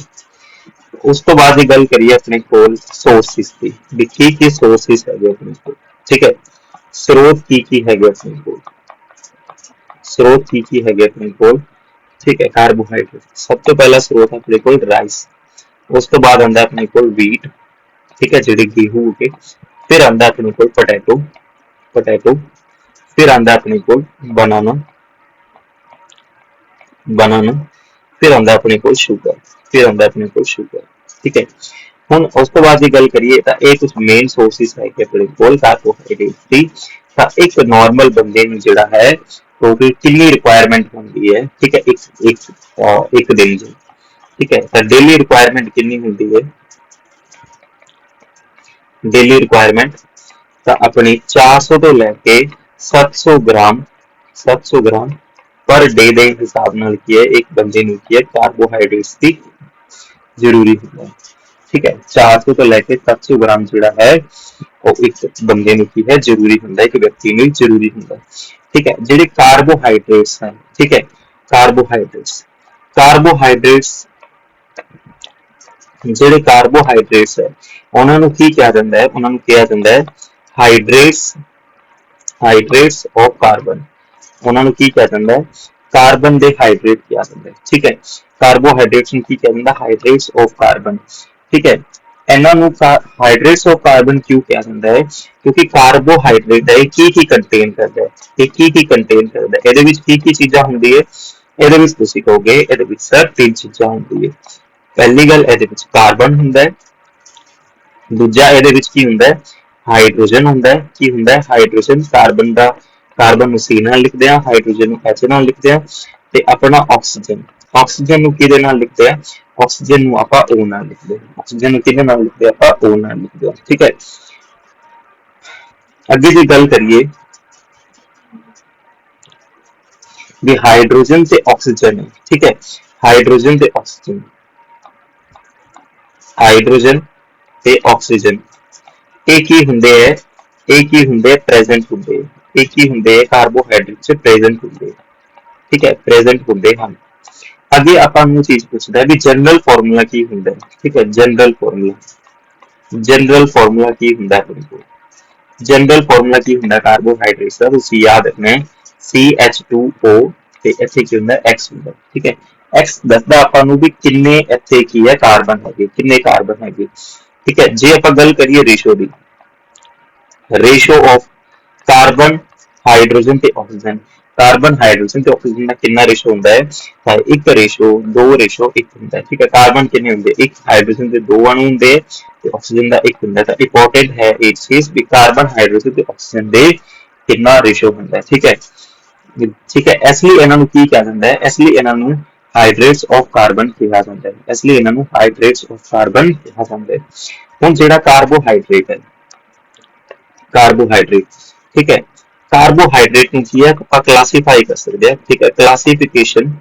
Speaker 1: उस तो बाद गल करिए अपने कोल सोर्सिस की भी की सोर्सिस है अपने कोल ठीक है स्रोत की है अपने कोल स्रोत की है अपने कोल ठीक है कार्बोहाइड्रेट सब तो पहला स्रोत है अपने कोल राइस उस तो बाद आंदा अपने कोल व्हीट ठीक है जी गेहूं के फिर आंदा अपने कोल पोटैटो फिर आंदा अपने कोल बनाना फिर आंदा अपने कोल शुगर ठीक है ਹੁਣ ਉਸ ਤੋਂ ਬਾਅਦ ਦੀ ਗੱਲ ਕਰੀਏ ਤਾਂ ਇਹ ਕੁਝ ਮੇਨ ਸੋਰਸਿਸ ਹੈ ਕਿ ਆਪਣੇ ਕੋਲ ਕਾਰਬੋਹਾਈਡਰੇਟ ਦੀ ਤਾਂ ਇੱਕ ਨਾਰਮਲ ਬੰਦੇ ਨੂੰ ਜਿਹੜਾ ਹੈ ਉਹ ਕਿੰਨੀ ਰਿਕੁਆਇਰਮੈਂਟ ਹੁੰਦੀ ਹੈ ਠੀਕ ਹੈ ਇੱਕ ਦਿਨ ਦੀ ਠੀਕ ਹੈ ਤਾਂ ਡੇਲੀ ਰਿਕੁਆਇਰਮੈਂਟ ਕਿੰਨੀ ਹੁੰਦੀ ਹੈ ਡੇਲੀ ਰਿਕੁਆਇਰਮੈਂਟ ਤਾਂ ਆਪਣੀ 400 ਤੋਂ ਲੈ ਕੇ 700 ਗ੍ਰਾਮ ਪਰ ਡੇ ਦੇ ਹਿਸਾਬ ਨਾਲ ਕੀ ਹੈ ਇੱਕ ਬੰਦੇ ਨੂੰ ਕੀ ਹੈ ਕਾਰਬੋਹਾਈਡਰੇਟਸ ਦੀ ਜ਼ਰੂਰੀ ਹੁੰਦਾ ਹੈ ठीक है 400 ਤੋਂ ਲੈ ਕੇ 700 ਗ੍ਰਾਮ ਜਿਹੜਾ ਹੈ ਉਹ ਇੱਕ ਬੰਦੇ ਨੂੰ ਕੀ ਹੈ ਜ਼ਰੂਰੀ ਹੁੰਦਾ ਹੈ ਇੱਕ ਵਿਅਕਤੀ ਨੂੰ ਜ਼ਰੂਰੀ ਹੁੰਦਾ ਠੀਕ ਹੈ ਜਿਹੜੇ ਕਾਰਬੋਹਾਈਡਰੇਟਸ ਹਨ ਠੀਕ ਹੈ ਕਾਰਬੋਹਾਈਡਰੇਟਸ ਜਿਹੜੇ ਕਾਰਬੋਹਾਈਡਰੇਟਸ ਹੈ ਉਹਨਾਂ ਨੂੰ ਕੀ ਕਿਹਾ ਜਾਂਦਾ ਹੈ ਉਹਨਾਂ ਨੂੰ ਕਿਹਾ ਜਾਂਦਾ ਹੈ ਹਾਈਡਰੇਟਸ ਆਫ ਕਾਰਬਨ ਉਹਨਾਂ ਨੂੰ ਕੀ ਕਿਹਾ ਜਾਂਦਾ ਹੈ ਕਾਰਬਨ ਦੇ ਹਾਈਡਰੇਟ ਕਿਹਾ ਜਾਂਦਾ ਹੈ ਠੀਕ ਹੈ ਕਾਰਬੋਹਾਈਡਰੇਟਸ ਨੂੰ ਕੀ ਕਿਹਾ ਜਾਂਦਾ ਹਾਈਡਰੇਟਸ ਆਫ ਕਾਰਬਨ ठीक है ਇਹਨਾਂ ਨੂੰ ਹਾਈਡਰੇਟਸ ਆਫ ਕਾਰਬਨ ਕਿਉਂ ਕਿਹਾ ਜਾਂਦਾ ਹੈ ਕਿਉਂਕਿ ਕਾਰਬੋਹਾਈਡਰੇਟ ਹੈ ਕੀ ਕੰਟੇਨ ਕਰਦਾ ਹੈ ਇਹ ਕੀ ਕੰਟੇਨ ਕਰਦਾ ਹੈ ਇਹਦੇ ਵਿੱਚ ਕੀ ਚੀਜ਼ਾਂ ਹੁੰਦੀ ਹੈ ਇਹਦੇ ਵਿੱਚ ਤੁਸੀਂ ਕਹੋਗੇ ਇਹਦੇ ਵਿੱਚ ਸਰ ਤਿੰਨ ਚੀਜ਼ਾਂ ਹੁੰਦੀ ਹੈ ਪਹਿਲੀ ਗੱਲ ਇਹਦੇ ਵਿੱਚ ਕਾਰਬਨ ਹੁੰਦਾ ਹੈ ਦੂਜਾ ਇਹਦੇ ਵਿੱਚ ਕੀ ਹੁੰਦਾ ਹੈ ਹਾਈਡਰੋਜਨ ਹੁੰਦਾ ਹੈ ਕੀ ਹੁੰਦਾ ਹੈ ਹਾਈਡਰੋਜਨ ਕਾਰਬਨ ਨੂੰ C ਨਾਲ ਲਿਖਦੇ ਆ ਹਾਈਡਰੋਜਨ ਨੂੰ H ਨਾਲ ਲਿਖਦੇ ਆ ਤੇ ਆਪਣਾ ਆਕਸੀਜਨ ਨੂੰ ਕਿਹਦੇ ਨਾਲ ਲਿਖਦੇ ਆ ਆਕਸੀਜਨ ਨੂੰ ਆਪਾਂ O ਨਾਲ ਲਿਖਦੇ ਆ ਆਕਸੀਜਨ ਨੂੰ ਕਿਹਦੇ ਨਾਲ ਲਿਖਦੇ ਆ ਆਪਾਂ O ਨਾਲ ਲਿਖਦੇ ਆ ਠੀਕ ਹੈ ਅੱਗੇ ਦੀ ਗੱਲ ਕਰੀਏ ਵੀ ਹਾਈਡਰੋਜਨ ਤੇ ਆਕਸੀਜਨ ਠੀਕ ਹੈ ਹਾਈਡਰੋਜਨ ਤੇ ਆਕਸੀਜਨ ਇਹ ਕੀ ਹੁੰਦੇ ਹੈ ਪ੍ਰੈਜ਼ੈਂਟ ਹੁੰਦੇ ਇਹ ਕੀ ਹੁੰਦੇ ਹੈ ਕਾਰਬੋਹਾਈਡਰੇਟ ਚ ਪ੍ਰੈਜ਼ੈਂਟ ਹੁੰਦੇ ਠੀਕ ਹੈ ਪ੍ਰੈਜ਼ੈਂਟ ਹੁੰਦੇ ਹਨ ਅੱਗੇ ਆਪਾਂ ਨੂੰ ਚੀਜ਼ ਪੁੱਛਦਾ ਹੈ ਵੀ ਜਨਰਲ ਫਾਰਮੂਲਾ ਕੀ ਹੁੰਦਾ ਹੈ ਠੀਕ ਹੈ ਜਨਰਲ ਫਾਰਮੂਲਾ ਕੀ ਹੁੰਦਾ ਹੈ ਜਨਰਲ ਫਾਰਮੂਲਾ ਕੀ ਹੁੰਦਾ ਕਾਰਬੋਹਾਈਡਰੇਟ ਦਾ ਤੁਸੀਂ ਯਾਦ ਰੱਖਣਾ ਹੈ CH2O ਤੇ ਇੱਥੇ ਕੀ ਹੁੰਦਾ X ਹੁੰਦਾ ਠੀਕ ਹੈ X ਦੱਸਦਾ ਆਪਾਂ ਨੂੰ ਵੀ ਕਿੰਨੇ ਇੱਥੇ ਕੀ ਹੈ ਕਾਰਬਨ ਹੈਗੇ ठीक है जे आप गल करिए रेशो ऑफ कार्बन हाइड्रोजन ते ऑक्सीजन का कितना रेशो होता है एक रेशो 2 रेशो 1 होता है ठीक है कार्बन कितने होंगे एक हाइड्रोजन के 2 अणु होंगे ते ऑक्सीजन का 1 होता है इंपॉर्टेंट है ये चीज भी कार्बन हाइड्रोजन ते ऑक्सीजन दे कितना रेशो होता है ठीक है इसलिए इन्हां नूं की कहा जाता है इसलिए इन्हां नूं हाइड्रेट्स ऑफ कार्बन कहा जाता है इसलिए इन्हां नूं हाइड्रेट्स ऑफ कार्बन कहा जाता है ਹੁਣ ਜਿਹੜਾ ਕਾਰਬੋਹਾਈਡਰੇਟ ਹੈ ਠੀਕ ਹੈ ਕਾਰਬੋਹਾਈਡਰੇਟ ਨੂੰ ਕੀ ਹੈ ਆਪਾਂ ਕਲਾਸੀਫਾਈ ਕਰ ਸਕਦੇ ਹਾਂ ਠੀਕ ਹੈ ਕਲਾਸੀਫਿਕੇਸ਼ਨ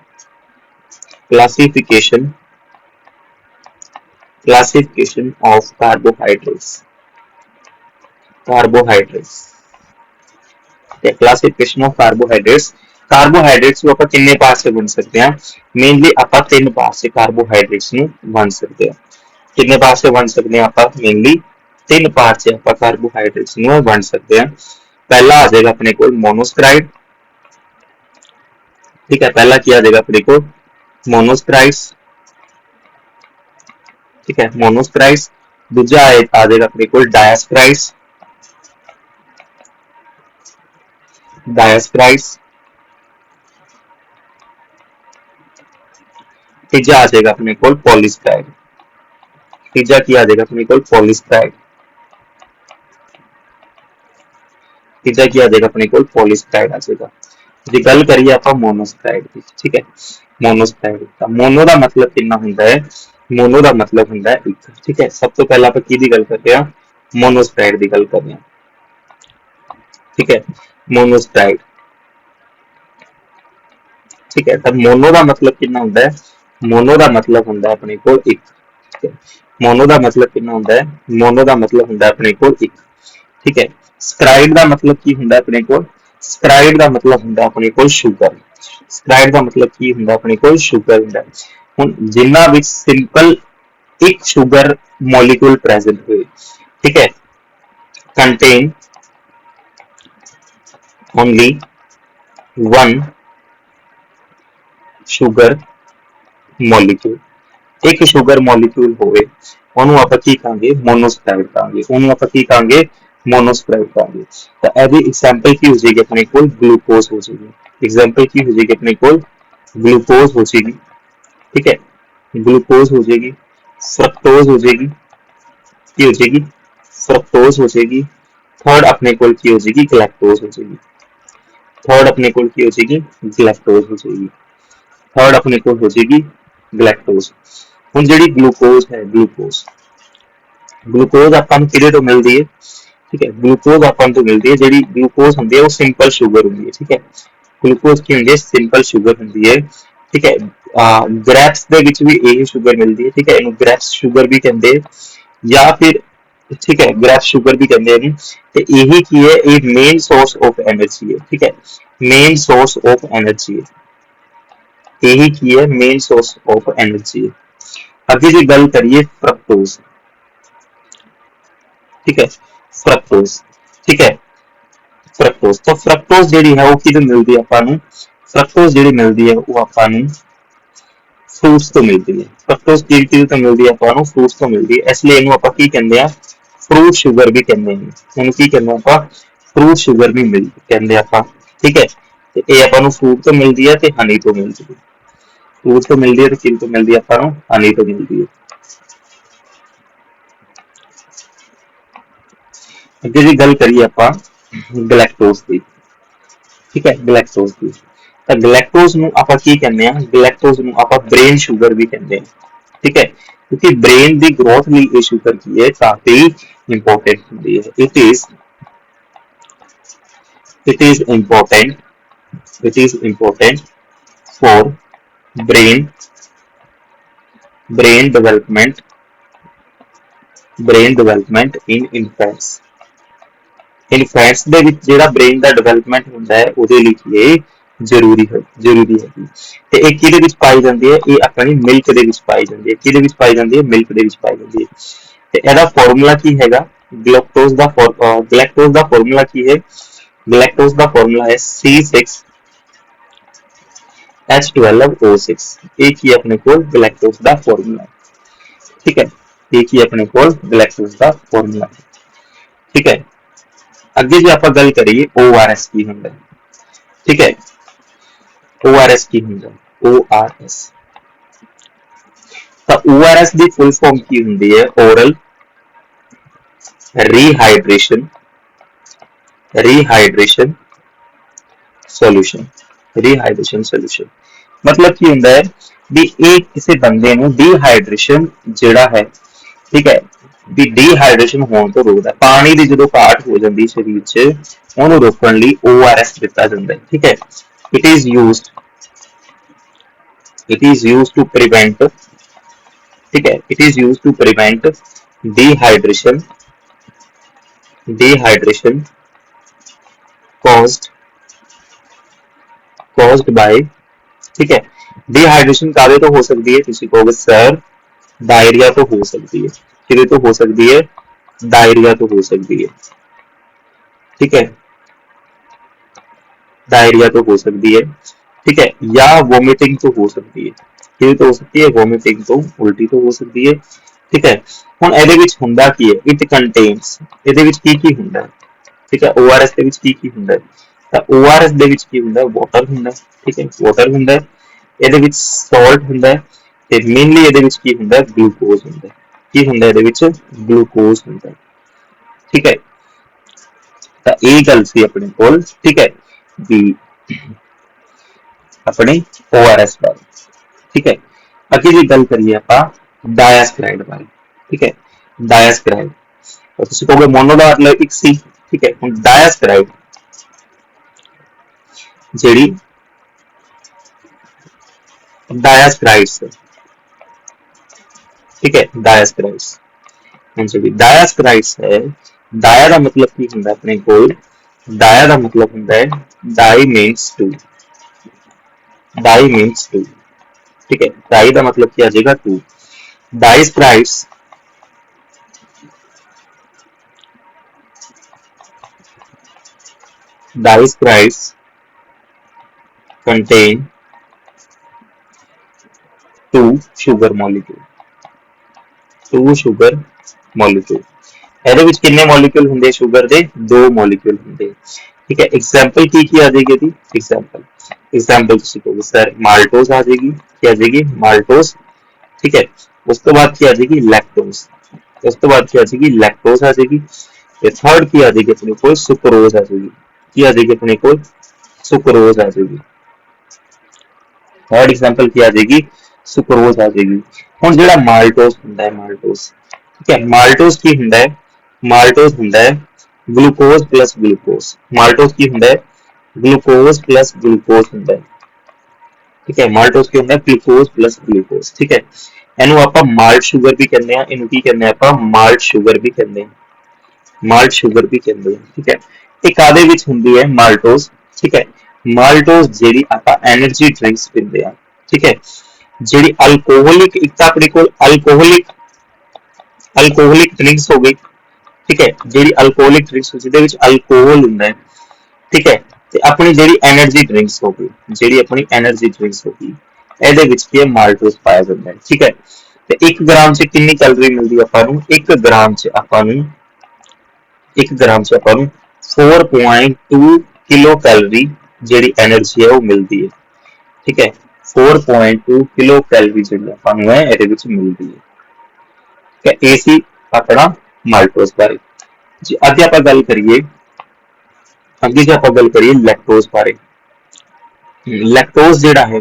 Speaker 1: ਆਫ ਕਾਰਬੋਹਾਈਡਰੇਟਸ ਤੇ ਕਲਾਸੀਫਿਕੇਸ਼ਨ ਆਫ ਕਾਰਬੋਹਾਈਡਰੇਟਸ ਨੂੰ ਆਪਾਂ ਕਿੰਨੇ ਪਾਰਟ ਸੇ ਵੰਡ ਸਕਦੇ ਹਾਂ ਮੇਨਲੀ ਆਪਾਂ ਤਿੰਨ ਪਾਰਟ ਸੇ ਕਾਰਬੋਹਾਈਡਰੇਟਸ ਨੂੰ ਵੰਡ ਸਕਦੇ ਹਾਂ कितने पार्ट से बन सकते हैं आप मेनली 3 पार्ट से आप कार्बोहाइड्रेट्स ਨੂੰ बन सकते हैं पहला आ जाएगा अपने को मोनोसैकेराइड ठीक है, पहला की आ जाएगा अपने को मोनोस्क्राइड्स, ठीक है मोनोस्क्राइड्स। दूजा आ जाएगा अपने को डायस्क्राइड्स, डायस्क्राइड्स। तीजा आ जाएगा अपने को पॉलीस्क्राइड, तीजा की आ जाएगा अपने को पॉलीस्क्राइड, तीजा की आ जाएगा अपने को पॉलीस्क्राइड आ जाएगा। जी गल करिए आप मोनोस्क्राइड की, ठीक है मोनोस्क्राइड का मोनो का मतलब कितना होंदा है, मोनो का मतलब होंदा है एक, ठीक है। सब तो पहला आप की गल कर रहे हैं, मोनोस्क्राइड की गल कर रहे हैं, ठीक है मोनोस्क्राइड, ठीक है। तब मोनो का मतलब कितना होंदा है, मोनो का मतलब होंदा है अपने को एक, ठीक है मोनो का मतलब कितना होंदा है, मोनो का मतलब होंदा है अपने को एक, ठीक है। स्क्राइड का मतलब की होंदा है अपने को, स्क्राइड का मतलब होंदा है अपने को शुगर, स्क्राइड का मतलब की होंदा है अपने को शुगर होंदा है। हुण जिन्ना विच सिंपल एक शुगर मॉलिक्यूल प्रेजेंट हुए, ठीक है, contain only one sugar molecule, एक शुगर मॉलिक्यूल होवे ਉਹਨੂੰ ਆਪਾਂ ਕੀ ਕਹਾਂਗੇ ਮੋਨੋਸਕ੍ਰਾਈਡ ਕਹਾਂਗੇ, ਉਹਨੂੰ ਆਪਾਂ ਕੀ ਕਹਾਂਗੇ ਮੋਨੋਸਕ੍ਰਾਈਡ ਕਹਾਂਗੇ। ਤਾਂ ਇਹਦੀ ਐਗਜ਼ਾਮਪਲ ਕੀ ਹੋ ਜਾਏਗੀ ਆਪਣੇ ਕੋਲ ਗਲੂਕੋਜ਼ ਹੋ ਜਾਏਗੀ, ਐਗਜ਼ਾਮਪਲ ਕੀ ਹੋ ਜਾਏਗੀ ਆਪਣੇ ਕੋਲ ਗਲੂਕੋਜ਼ ਹੋ ਜਾਏਗੀ, ठीक है ग्लूकोज हो जाएगी, फ्रक्टोज हो जाएगी, की हो जाएगी फ्रक्टोज हो जाएगी। थर्ड अपने को की हो जाएगी ग्लैक्टोज हो जाएगी, थर्ड अपने को की हो जाएगी ग्लैक्टोज हो जाएगी, थर्ड अपने को हो जाएगी ग्लैक्टोज। ਹੁਣ ਜਿਹੜੀ ग्लूकोज है ग्लूकोज, ग्लूकोज ਆਪਾਂ ਨੂੰ ਕਿਹਦੇ ਤੋਂ ਮਿਲਦੀ ਹੈ, ठीक है ग्लूकोज ਆਪਾਂ ਨੂੰ ਤੋਂ ਮਿਲਦੀ ਹੈ, ਜਿਹੜੀ ग्लूकोज ਹੁੰਦੀ ਹੈ ਉਹ ਸਿੰਪਲ ਸ਼ੂਗਰ ਹੁੰਦੀ ਹੈ, ठीक है ग्लूकोज ਕੀ ਹੁੰਦੀ ਹੈ ਸਿੰਪਲ ਸ਼ੂਗਰ ਹੁੰਦੀ ਹੈ, ठीक है ਗ੍ਰੈਪਸ ਦੇ ਵਿੱਚ ਵੀ ਇਹ ਸ਼ੂਗਰ ਮਿਲਦੀ ਹੈ, ठीक है ਇਹਨੂੰ ਗ੍ਰੈਪਸ ਸ਼ੂਗਰ ਵੀ ਕਹਿੰਦੇ ਜਾਂ ਫਿਰ ठीक है ग्रैप्स शुगर भी कहते हैं, तो यही की है एक मेन सोर्स ऑफ एनर्जी है, ठीक है मेन सोर्स ऑफ एनर्जी है, यही की है मेन सोर्स ऑफ एनर्जी है। अगे जी गल करिए फ्रक्टोज, ठीक है फ्रक्टोज, ठीक है फ्रक्टोज तो फ्रक्टोज जी है वो कि मिलती है आपको, फ्रक्टोज जी मिलती है वो आपको फ्रूट्स तो मिलती है, फ्रक्टोज की तो मिलती है आपको फ्रूट्स तो मिलती है, इसलिए इन्हों आप की कहते हैं फ्रूट शुगर भी कहते हैं, इन्हों की कहते हैं आप फ्रूट शुगर भी मिल कहते आप, ठीक है ये आपको फ्रूट तो मिलती है तो हनी तो मिलती है, फ्रूट तो मिलती है तो किन तो मिलती है आपको हनी तो मिलती है। अगे जी गल करिए आप गलैक्टोज की, ठीक है गलैक्टोज की, तो गलैक्टोज ਨੂੰ ਆਪਾਂ ਕੀ ਕਹਿੰਦੇ ਆ, ਗਲੈਕਟੋਜ਼ ਨੂੰ ਆਪਾਂ ਬ੍ਰੇਨ ਸ਼ੂਗਰ ਵੀ ਕਹਿੰਦੇ ਆ, ठीक है क्योंकि ब्रेन की ग्रोथ ਲਈ ਇਹ ਸ਼ੂਗਰ ਕੀ ਹੈ ਕਾਫੀ इंपॉर्टेंट ਹੁੰਦੀ है, it is important for brain brain development brain development in infants, ਇਨਫੈਂਟਸ ਦੇ ਵਿੱਚ ਜਿਹੜਾ ਬ੍ਰੇਨ ਦਾ ਡਿਵੈਲਪਮੈਂਟ ਹੁੰਦਾ ਹੈ ਉਹਦੇ ਲਈ ਇਹ ਜ਼ਰੂਰੀ ਹੈ ਤੇ ਇਹ ਕਿਹਦੇ ਵਿੱਚ ਪਾਈ ਜਾਂਦੀ ਹੈ, ਇਹ ਆਪਣੀ ਮਿਲਕ ਦੇ ਵਿੱਚ ਪਾਈ ਜਾਂਦੀ ਹੈ, ਕਿਹਦੇ ਵਿੱਚ ਪਾਈ ਜਾਂਦੀ ਹੈ ਮਿਲਕ ਦੇ ਵਿੱਚ ਪਾਈ ਜਾਂਦੀ ਹੈ। ਤੇ ਇਹਦਾ ਫਾਰਮੂਲਾ ਕੀ ਹੈਗਾ ਗਲੈਕਟੋਜ਼ ਦਾ ਫਾਰਮੂਲਾ ਕੀ ਹੈ, ਗਲੈਕਟੋਜ਼ ਦਾ ਫਾਰਮੂਲਾ ਹੈ C6H12O6, एक ही अपने को गलैक्टोज का फॉर्मूला, ठीक है एक ही अपने को गलैक्टोज का फॉर्मूला, ठीक है। अगे जो आप गल करिए ORS की होंगे, ठीक है ORS की होंगे ORS, तो ORS की फुल फॉर्म की होंगी है oral rehydration rehydration solution, rehydration solution मतलब की होंगे है भी एक किसी बंदे ਨੂੰ ਡੀਹਾਈਡਰੇਸ਼ਨ ਜਿਹੜਾ ਹੈ, ठीक है भी ਡੀਹਾਈਡਰੇਸ਼ਨ ਹੋਣ ਤੋਂ ਰੋਕਦਾ, ਪਾਣੀ ਦੀ ਜਦੋਂ ਘਾਟ ਹੋ ਜਾਂਦੀ ਸਰੀਰ 'ਚ ਉਹਨੂੰ ਰੋਕਣ ਲਈ ORS ਦਿੱਤਾ ਜਾਂਦਾ ਹੈ, ठीक है it is used to prevent, ठीक है it is used to prevent dehydration caused by, ठीक है डिहाइड्रेशन कादे तो हो सकती है, किसी को सर डायरिया तो हो सकती है, किदे तो हो सकती है डायरिया तो हो सकती है, ठीक है डायरिया तो हो सकती है, ठीक है, या वोमिटिंग तो हो सकती है, ਕਿਹਦੀ तो हो सकती है वोमिटिंग तो उल्टी तो हो सकती है। ठीक है, ਹੁਣ ਇਹਦੇ ਵਿੱਚ ਹੁੰਦਾ ਕੀ ਹੈ, ਇਟ ਕੰਟੇਨਸ, ਇਹਦੇ ਵਿੱਚ ਕੀ ਹੁੰਦਾ ਹੈ, ਠੀਕ ਹੈ, ORS ਦੇ ਵਿੱਚ ਕੀ ਹੁੰਦਾ ਹੈ, ਤਾਂ ORS ਦੇ ਵਿੱਚ ਕੀ ਹੁੰਦਾ ਹੈ, ਵਾਟਰ ਹੁੰਦਾ ਹੈ, ਠੀਕ ਹੈ, ਵਾਟਰ ਹੁੰਦਾ ਹੈ, ਇਹਦੇ ਵਿੱਚ ਸਾਲਟ ਹੁੰਦਾ ਹੈ, ਤੇ ਮੇਨਲੀ ਇਹਦੇ ਵਿੱਚ ਕੀ ਹੁੰਦਾ ਹੈ, ਗਲੂਕੋਜ਼ ਹੁੰਦਾ ਹੈ, ਕੀ ਹੁੰਦਾ ਇਹਦੇ ਵਿੱਚ, ਗਲੂਕੋਜ਼ ਹੁੰਦਾ ਹੈ। ਠੀਕ ਹੈ, ਤਾਂ ਇਹ ਗੱਲ ਸੀ ਆਪਣੇ ਕੋਲ, ਠੀਕ ਹੈ, ਵੀ अपने ORS बारे। ठीक है, अगे जी गल करिए आप डायास्क्राइड बारे। ठीक है, डायास्क्राइड और तुम कहोगे मोनो का मतलब एक सी। ठीक है, हम डायास्क्राइड जेडी डायास्क्राइड्स, ठीक है, डायास्क्राइड्स जी डायास्क्राइड्स है, डाया का मतलब की होंगे अपने कोल, डाया का मतलब होंगे di means two, di means two. ठीक है, डाई का मतलब क्या आ जाएगा, two. Disaccharides disaccharides contain two sugar molecule, two sugar molecule। ਇਹਦੇ ਵਿੱਚ ਕਿੰਨੇ ਮੋਲੀਕਿਊਲ ਹੁੰਦੇ ਸ਼ੂਗਰ ਦੇ, ਦੋ ਮੋਲੀਕਿਊਲ ਹੁੰਦੇ। ਠੀਕ ਹੈ, ਐਗਜ਼ਾਮਪਲ ਕੀ ਆ ਜਾਏਗੀ ਇਹਦੀ, ਐਗਜ਼ਾਮਪਲ ਤੁਸੀਂ ਕਹੋਗੇ ਸਰ ਮਾਲਟੋਜ਼ ਆ ਜਾਏਗੀ, ਕੀ ਆ ਜਾਏਗੀ, ਮਾਲਟੋਜ਼। ठीक है, उस तो बाद की आ जाएगी लैक्टोज, उस तो बाद की आ जाएगी लैक्टोज आ जाएगी, थर्ड की आ जाएगी अपने को सुक्रोज आ जाएगी, की आ जाएगी अपने को सुक्रोज आ जाएगी, थर्ड एग्जांपल की आ जाएगी सुक्रोज आ जाएगी। हुण जिहड़ा माल्टोज हुंदा है, माल्टोज, ठीक है, माल्टोज की हुंदा है, माल्टोज हुंदा है ग्लूकोज प्लस ग्लूकोज, माल्टोज की हुंदा है ग्लूकोज प्लस ग्लूकोज हुंदा है। ठीक है, माल्टोज की होंगे ग्लूकोज प्लस ग्लूकोज। ठीक है, इनू आप माल्ट शुगर भी कहते हैं, इनू की कहते हैं आप माल्ट शुगर भी कहते हैं, माल्ट शुगर भी कहते हैं। ठीक है, एक आधे विच हुंदी है माल्टोज। ठीक है, माल्टोज जेडी आप एनर्जी ड्रिंक्स पींदे हैं। ठीक है, जेडी अल्कोहलिक, एक तो अपने को अल्कोहलिक, अल्कोहलिक ड्रिंक्स हो गई। ठीक है, जेडी अल्कोहलिक ड्रिंक्स जिहदे विच अल्कोहल हुंदा है। ठीक है, ਤੇ ਆਪਣੀ ਜਿਹੜੀ એનર્ਜੀ ਡਰਿੰਕਸ ਹੋ ਗਈ, ਜਿਹੜੀ ਆਪਣੀ એનર્ਜੀ ਡਰਿੰਕਸ ਹੋ ਗਈ, ਇਹਦੇ ਵਿੱਚ ਕੀ ਹੈ, ਮਾਲਟੋਜ਼ ਪਾਇਆ ਜਾਂਦਾ ਹੈ। ਠੀਕ ਹੈ, ਤੇ 1 ਗ੍ਰਾਮ 'ਚ ਕਿੰਨੀ ਕੈਲੋਰੀ ਮਿਲਦੀ ਆਪਾਂ ਨੂੰ, 1 ਗ੍ਰਾਮ 'ਚ ਆਪਾਂ ਨੂੰ 1 ਗ੍ਰਾਮ 'ਚ ਆਪਾਂ ਨੂੰ 4.2 ਕਿਲੋ ਕੈਲੋਰੀ ਜਿਹੜੀ એનર્ਜੀ ਹੈ ਉਹ ਮਿਲਦੀ ਹੈ। ਠੀਕ ਹੈ, 4.2 ਕਿਲੋ ਕੈਲੋਰੀ ਜਿਹੜੀ ਆਪਾਂ ਨੂੰ ਹੈ ਇਹਦੇ ਵਿੱਚ ਮਿਲਦੀ ਹੈ। ਠੀਕ ਹੈ, ਇਹ ਸੀ ਆਪਣਾ ਮਾਲਟੋਜ਼ ਬਾਰੇ ਜੀ। ਅੱਜ ਆਪਾਂ ਗੱਲ ਕਰੀਏ, ਅੱਗੇ ਜੇ ਆਪਾਂ ਗੱਲ ਕਰੀਏ ਲੈਕਟੋਜ਼ ਬਾਰੇ। ਲੈਕਟੋਜ਼ ਜਿਹੜਾ ਹੈ,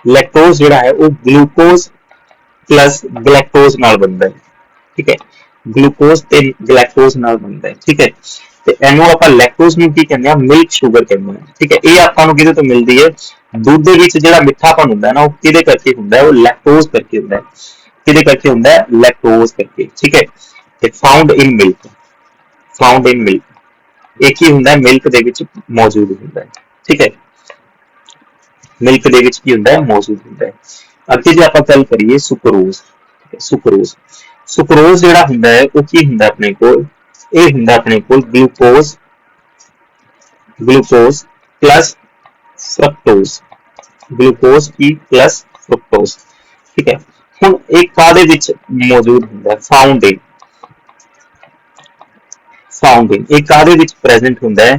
Speaker 1: ਲੈਕਟੋਜ਼ ਜਿਹੜਾ ਹੈ ਉਹ ਗਲੂਕੋਜ਼ ਪਲਸ ਗਲੈਕਟੋਜ਼ ਨਾਲ ਬਣਦਾ ਹੈ। ਠੀਕ ਹੈ, ਗਲੂਕੋਜ਼ ਤੇ ਗਲੈਕਟੋਜ਼ ਨਾਲ ਬਣਦਾ ਹੈ। ਠੀਕ ਹੈ, ਤੇ ਇਹਨੂੰ ਆਪਾਂ ਲੈਕਟੋਜ਼ ਨੂੰ ਕੀ ਕਹਿੰਦੇ ਆ, ਮਿਲਕ ਸ਼ੂਗਰ ਕਹਿੰਦੇ ਆ। ਠੀਕ ਹੈ, ਇਹ ਆਪਾਂ ਨੂੰ ਕਿਹਦੇ ਤੋਂ ਮਿਲਦੀ ਹੈ, ਦੁੱਧ ਦੇ ਵਿੱਚ ਜਿਹੜਾ ਮਿੱਠਾਪਨ ਹੁੰਦਾ ਹੈ ਨਾ, ਉਹ ਕਿਹਦੇ ਕਰਕੇ ਹੁੰਦਾ ਹੈ, ਉਹ ਲੈਕਟੋਜ਼ ਕਰਕੇ ਹੁੰਦਾ ਹੈ। ਕਿਹਦੇ ਕਰਕੇ ਹੁੰਦਾ ਹੈ, ਲੈਕਟੋਜ਼ ਕਰਕੇ। ਠੀਕ ਹੈ, ਤੇ ਫਾਊਂਡ ਇਨ ਮਿਲਕ, ਫਾਊਂਡ ਇਨ ਮਿਲਕ एक ही ਹੁੰਦਾ ਮਿਲਕ ਦੇ ਵਿੱਚ ਮੌਜੂਦ ਹੁੰਦਾ ਹੈ। ਠੀਕ ਹੈ, ਮਿਲਕ ਦੇ ਵਿੱਚ ਕੀ ਹੁੰਦਾ ਹੈ, ਮੌਜੂਦ ਹੁੰਦਾ ਹੈ। ਅੱਗੇ ਜੇ ਆਪਾਂ ਗੱਲ ਕਰੀਏ ਸੁਕਰੋਜ਼, ਸੁਕਰੋਜ਼, ਸੁਕਰੋਜ਼ ਜਿਹੜਾ ਹੁੰਦਾ ਹੈ ਉਹ ਕੀ ਹੁੰਦਾ ਆਪਣੇ ਕੋਲ, ਇਹ ਹੁੰਦਾ ਆਪਣੇ ਕੋਲ ਗਲੂਕੋਜ਼, ਗਲੂਕੋਜ਼ ਪਲਸ ਫਰਕਟੋਜ਼, ਗਲੂਕੋਜ਼ ਕੀ ਪਲਸ ਫਰਕਟੋਜ਼। ਠੀਕ ਹੈ, ਹੁਣ ਇਹ ਕਾਹਦੇ ਵਿੱਚ ਮੌਜੂਦ ਹੁੰਦਾ ਹੈ, ਫਾਊਂਡ ਇਨ, फाउंड इन, एक कादे विच प्रेजेंट हुंदा है,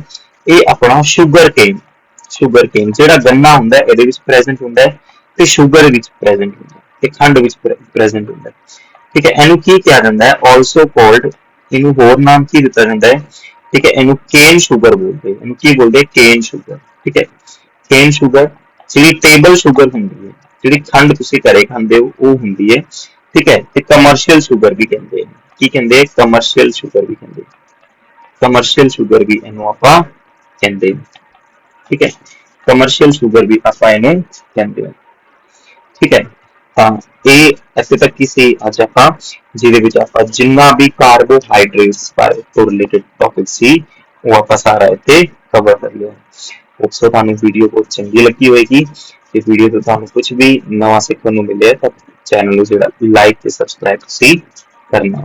Speaker 1: ये अपना शुगर केन, शुगर केन जेड़ा गन्ना हुंदा है इहदे विच प्रेजेंट हुंदा है, ते शुगर विच प्रेजेंट हुंदा है, ते खंड विच प्रेजेंट हुंदा है। ठीक है, इनू की कहा जांदा है, आल्सो कॉल्ड, इनू होर नाम की दिता जांदा है। ठीक है, इनू केन शुगर बोलदे हैं, इनू की बोलदे हैं, केन शुगर। ठीक है, केन शुगर जिहड़ी टेबल शुगर हुंदी है, जिहड़ी खंड तुसीं घरे खांदे हो ਉਹ ਹੁੰਦੀ है। ठीक है, ते कमर्शियल शुगर भी कहंदे हैं, की कहंदे हैं, कमर्शियल शुगर भी कहंदे हैं, कमर्शियल शुगर भी इनू आपां कहंदे हैं। ठीक है, कमर्शियल शुगर भी आपां इनू कहंदे हैं। ठीक है, हाँ ये ऐसे तक की सी अज आपां जिहदे विच आपां जिन्ना भी कार्बोहाइड्रेट्स तो रिलेटेड टॉपिक सी वो आपां सारा इत्थे कवर कर लिया। होप सो तुहानू वीडियो बहुत चंगी लगी होएगी, ते वीडियो तो तुहानू कुछ भी नवा सीखण नू मिले तां चैनल नू जिहड़ा लाइक ते सबसक्राइब तुसीं करना।